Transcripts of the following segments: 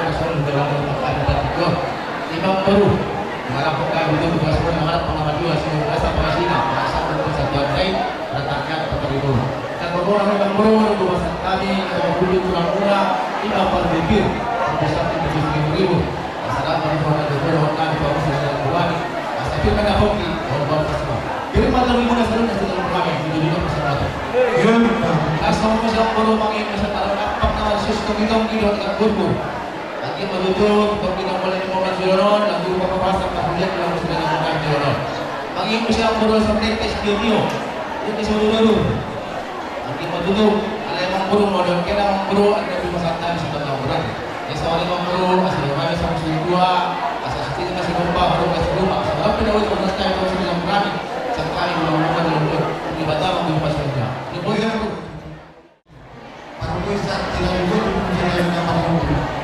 Panginoon na sunod dalam pagkakataon ko. Ibang baru melakukan itu tugas mengharap pengamat juga seluruh rasa pengasina rasa persatuan baik letakkan peteribu dan beberapa orang baru rumah kami atau kulit kurang-kurang tidak berbibir sebesar 70.000 masalah perjuangan beberapa kami baru sedang buat tapi mereka hoki baru semua jadi malam ini sudah sudah dalam kami di dunia persatuan asal masalah baru panggil persatuan apa nama sistem itu tidak akan berubah lagi menutup kita mulai momen Joron lagu pembahasan kemudian dalam segala macam Joron lagi bisa berdoa sampai tes video itu dulu lagi menutup ada yang guru model kena guru ada di masyarakat sudah tahunan ya soalnya guru asal kami sama dua asal sini masih lupa baru kasih rumah sebab tidak boleh berkata itu sudah berani sekali melakukan untuk ibadah menjadi pasirnya ini boleh para puasa tidak boleh menjadi apa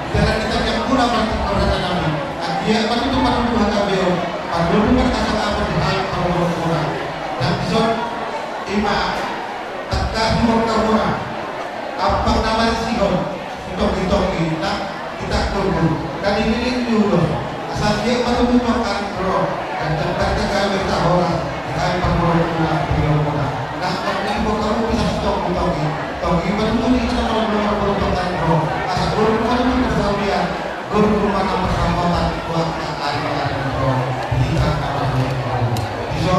jangan kita yang kurang berkata kami dia apa itu para Tuhan kami para Tuhan kata apa di hal para kurang dan bisa ima takkan murka apa nama sihon untuk kita kurang dan ini dulu asal dia menemukan roh dan terkata kami tahu dengan perbuatan kurang nah kalau kamu bisa stop togi betul kita kalau perbuatan roh asal guru kamu bersaudara guru rumah nomor ramatan buat hari-hari roh kita kalau bisa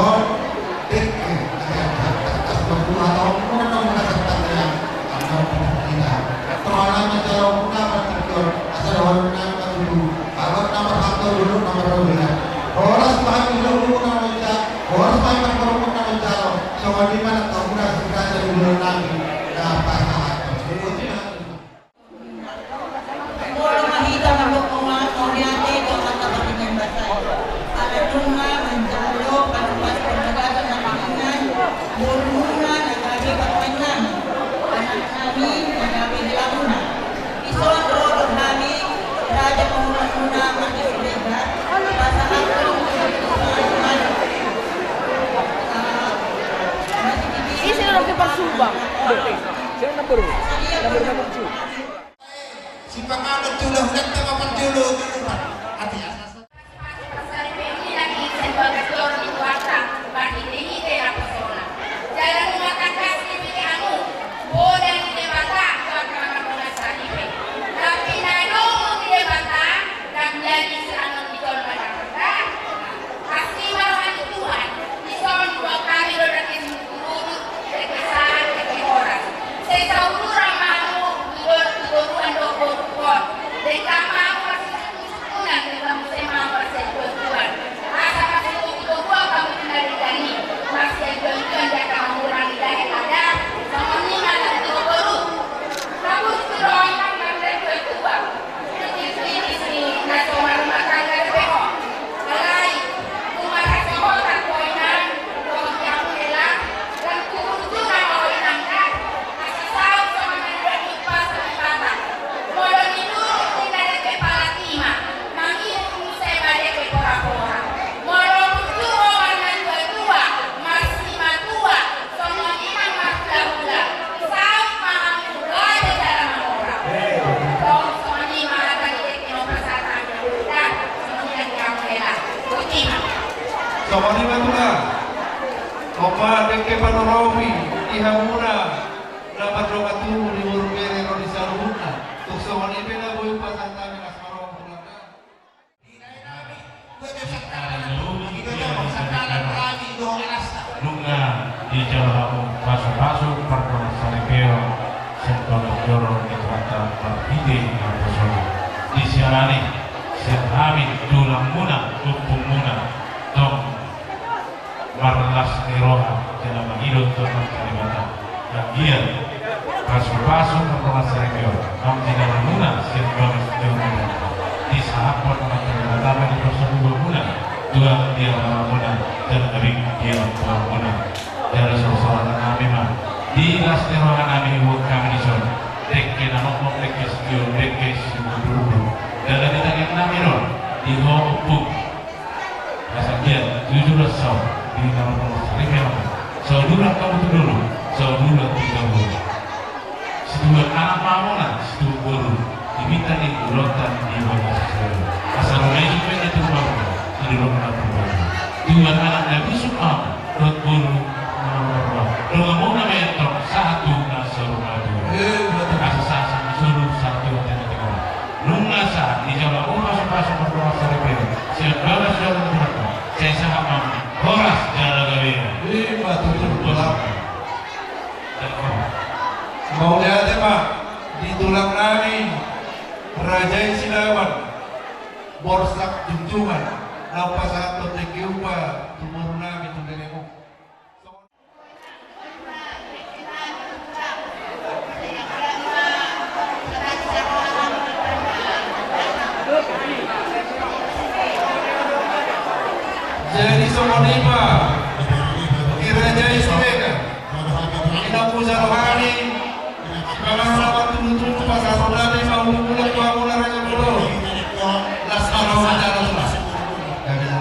atau mana mengatakannya atau tidak terlalu macam kita berpikir asal orang nama dulu kalau nama satu dulu nomor dua orang sebagai dulu nama cak orang sebagai perempuan nama cak soal di mana kau sudah sudah jadi dulu nabi dapat Subang. Saya nomor 2. Si pangalan dulu dan tengah dulu hati asas. Jalan rumah tangga sini kamu boleh di debata tapi nano di debata dan jadi serangan di dalam masyarakat pasti malahan Tuhan di sana 2 kali udah urut kekesan orang saya tahu ramamu turuan dokor dan kamu masih susunan dalam tema masih tuan asa masih dua kamu dari dani masih tuan dia kamu kurang dari ada sama ni mana baru kamu sudah orang dari tua ini nasional rumah tangga beko alai rumah tangga koinan yang hilang dan kudu nama orang kan asal sama dari pas kata modal itu tidak ada kepala lima mami saya balik ke pora-pora modal itu orang dua masih matua semua imam masih hula sama mulai dalam orang kalau semua imam akan dikira pasatan dan semuanya yang hilang kucing Somali matula, opa deke panoromi, ihamuna, dapat rokatu di urugere no di saruna, tuk somali bela boy pasang kami asmaro pulanga. Lunga di jalan pasu-pasu perkara saripeo sentolo joro di kata berbide yang di siarani sehami tulang muna kupung muna dong marlas niroha dalam mengilut tentang kalimatan yang dia pasu-pasu perkara saripeo dong tidak muna sentolo joro di sahabat kalimatan di persatuan muna dua dia muna dan abing dia muna dari seorang kami mah di nasional kami buat kami di sana dekke nama mau dekke skill dekke dulu dalam kita yang kami non di hopuk asal jujur sah di nama sering saudara kamu tu dulu saudara tiga dulu sedua anak mamona sedua guru diminta di ulotan di Biasa di jalan pasang berdoa saripero. Sebelas jalan berapa? Saya saham horas jalan gawin. Pak tutur tulak. Mau lihat ya Pak, di tulang nami Raja Silawan Borsak Junjungan Nampasahan Totekiupa Tumur nami Tundenemo. Jadi Somonipa Iraja Ismega Inapusa Rohani Kamar Rapat Tunu Pasar Rodani Mau Mulai Tua Mula Raja Bulu Laskar Ramadhan Allah Kami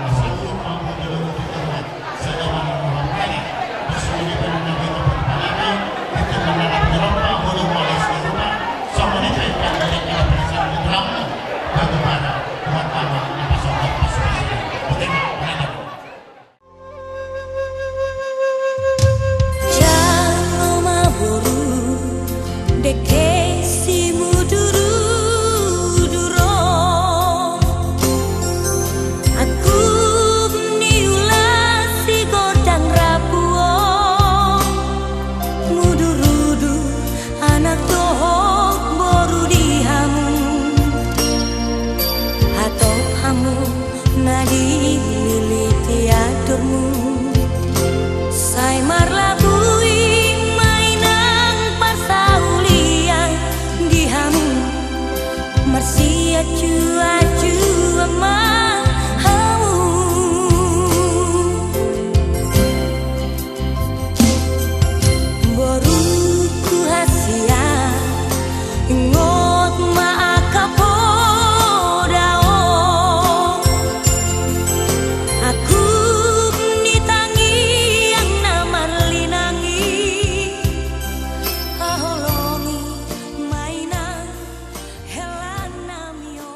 Namio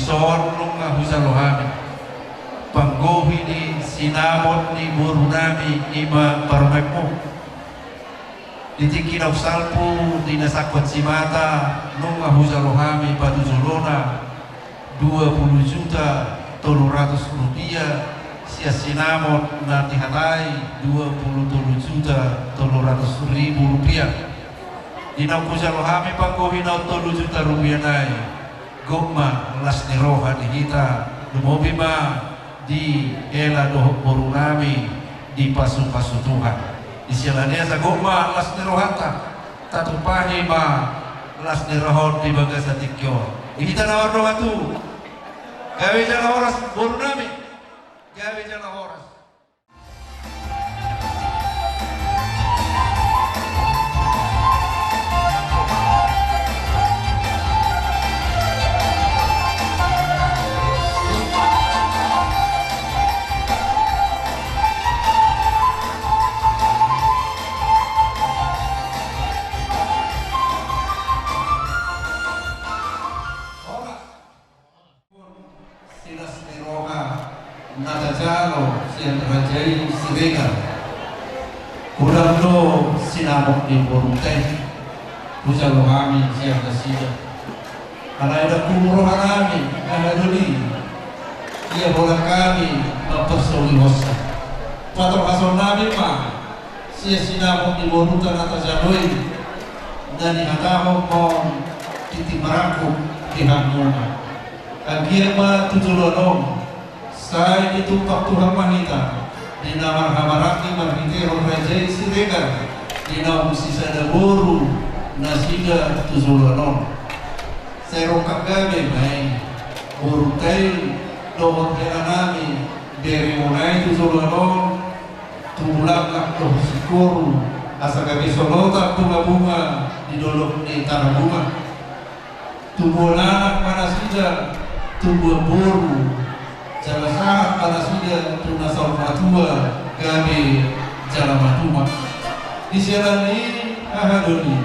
sonong nga husalohami panggohi ni sinamot ni burunami ima parmekmo ditikinaw salpo dinasakot si mata nung nga husalohami patuzulona 20 juta 300 rupiah siya sinamot na tihatay 23 juta 300 ribu rupiah dinaw husalohami panggohi na 3 juta rupiah nai goma las niroha dihita lumobi ma di ela dohok borunami di pasu-pasu Tuhan isialania sa goma las nirohata tatupahi ma las nirohon di bagasa tikyo ihita na warno atu gawe jala horas borunami gawe jala horas. Natajalo siang rajai sirega kurang lo sinamok di borungkai pusalo kami siang kasida karena ada kumuro kami ada duli ia bola kami mempersoli hosa patro kasol nabi ma sia sinamok di borungkai natajaloi dan dihataho mon titi marangkum dihangmunga kagia ma tujulonom saya ditumpak Tuhan wanita di nama hamaraki marhitero rajai sirega di nama sisada boru nasiga tuzulanon saya rokak gabe mai boru kai dohot nami dari mulai tuzulanon tulak doh sikuru asa gabe solota bunga-bunga di dolok di tanah bunga tumbuh anak manasida tumbuh boru jalan sangat pada sudah tunasal matua gabe jalan matuma di siaran ini ahadoni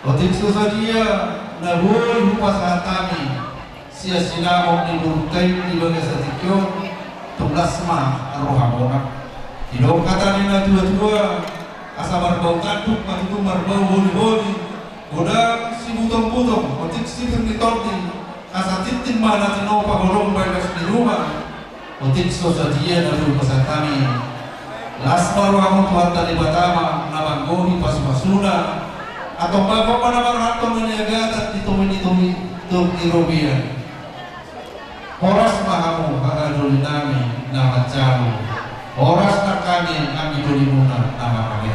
otik sosadia naboi hupas hatami sia sinamok di burkai di bagasa tikyo tulasma rohamona hidong kata nina tua-tua asa marbau kantuk matutu marbau boli-boli godang si butong-butong otik si bernitorti asa titin mana tino pagolong bayas di rumah otik sosadia nalu pasatami lasmar wahmu tuhan tadi batama nabanggohi pas-pasuna atau bapak pada marhaton naniagata ditumi-tumi turki-robia horas mahamu hagaduli nami nama jamu horas nakani kami dulimuna nama kami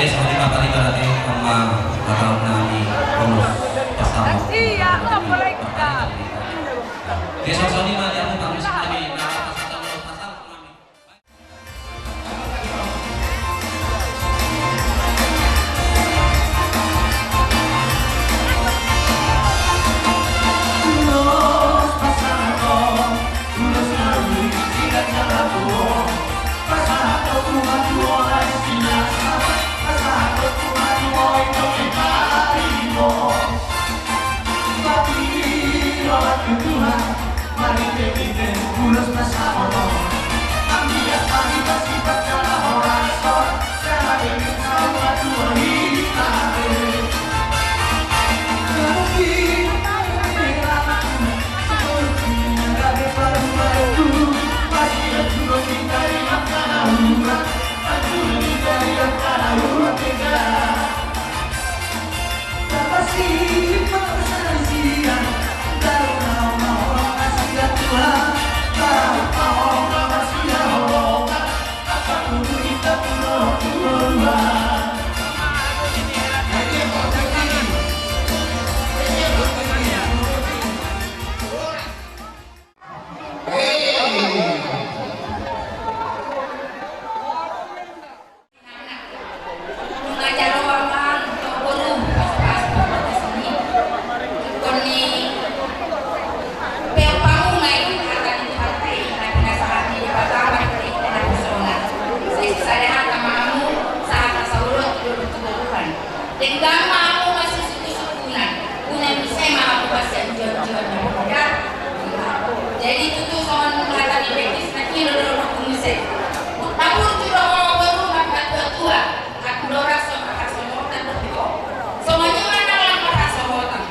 seperti kata berarti sama atau nami bonus bersama. Iya, boleh kita. Besok Sony mah dia mau tampil sendiri. Nah, pasal nami. Dengan mau masih suku-sukunan, punya bisa mau bahasa jual-jual ya. Jadi itu tuh soal mengatakan betis nanti lolo kumusik. Tapi juga orang baru nak tua, aku dorang sama kasomotan berpikir. Semuanya mana lang kasomotan.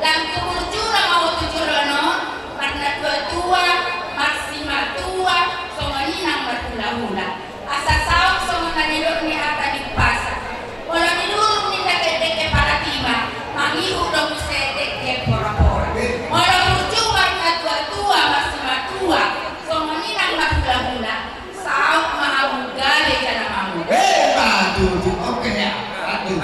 Lang kebujur mau tujuh lono, karena tua maksimal tua, semuanya nang berhula-hula. Asal sauk semua nilai ni ada di pasar. Walau di dulu ni dek para tima, mami udah bisa dek pora-pora. Walau berjumpa tua maksimal tua, semuanya nang berhula-hula. Sauk mau gale jangan mau. Aduh, oke ya. Aduh.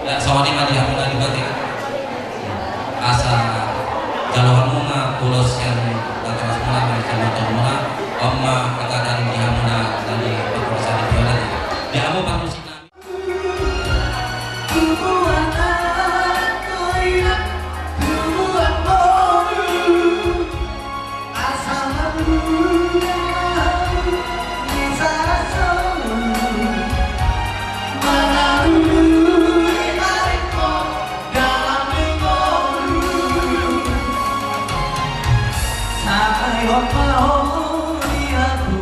Ya, soalnya mah dia pernah juga tidak. Asa jalawanmu mah tulus yang terus mulai sama semua. Oma kata dari dia muna dari berkuasa di violet. Dia mau bangun sini. Sampai waktu dia tuh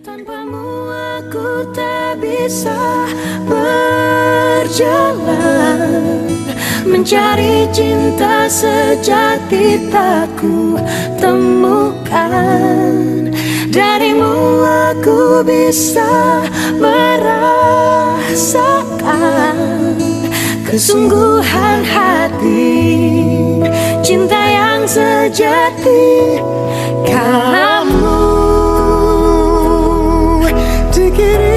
Tanpamu aku tak bisa berjalan, mencari cinta sejati tak ku temukan. Darimu aku bisa merasakan kesungguhan hati, cinta yang sejati. Kamu dikiri